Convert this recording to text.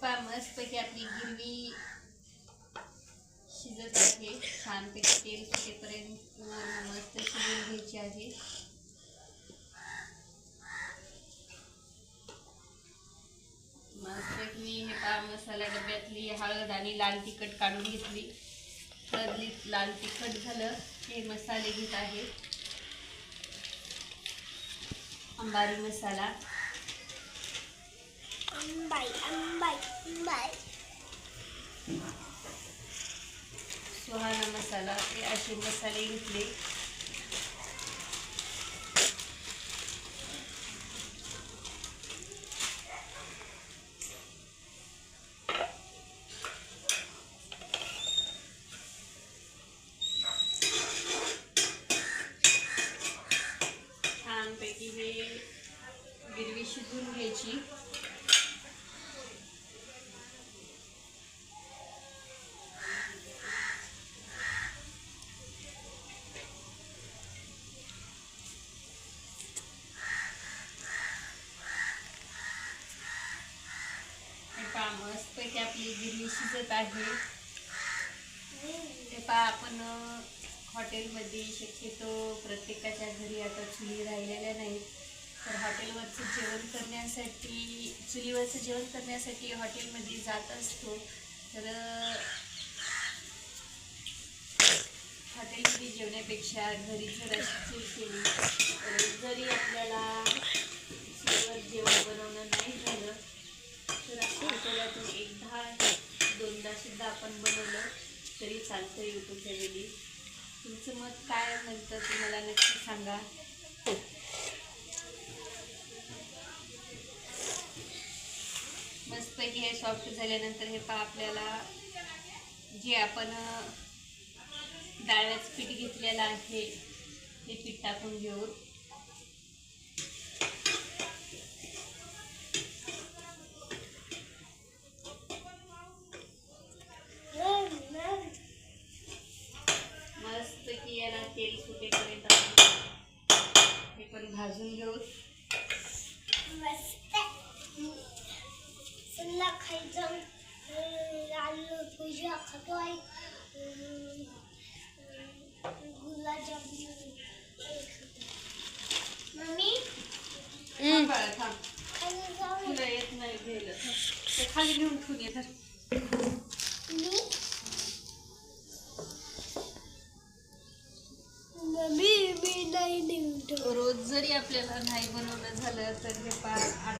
पहा मस्तपैकी आपली गिरवी शिजत आहे. छानपैकी तेल सुटेपर्यंत पूर्ण मस्त शिजवून घ्यायची आहे. मस्तपैकी मी हे पहा मसाला डब्यातली हळद आणि लाल तिखट काढून घेतली. हळद लाल तिखट झालं. हे मसाले घेत आहे. अंबारी मसाला, सुहाना मसाला, हे असे मसाले घेतले. छानपैकी हे गिरवी शिजवून घ्यायची. मस्तपैकी आपली गिरवी शिजत आहे. ते पहा आपण हॉटेलमध्ये शक्यतो प्रत्येकाच्या घरी आता चुली राहिलेल्या नाहीत. तर हॉटेलवरचं जेवण करण्यासाठी चुलीवरचं जेवण करण्यासाठी हॉटेलमध्ये जात असतो. तर हॉटेलमध्ये जेवण्यापेक्षा घरी जर अशी चूल केली तर जरी आपल्याला चुलीवर जेवण बनवणं नाही झालं तर आठवड्यातून एकदा दोनदा सुद्धा आपण बनवलं तरी चालतं. यूट्यूब फॅमिली, तुमचं मत काय म्हणतं ते मला नक्की सांगा. मस्तपैकी हे सॉफ्ट झाल्यानंतर हे पहा आपल्याला जे आपण डाळव्याचं पीठ घेतलेलं आहे ते पीठ टाकून घेऊ. मस्तपैकी याला तेल सुटेपर्यंत हे पण भाजून घेऊ. मम्मी थांब तुला येत नाही घ्यायला, खाली घेऊन ठेवून ये.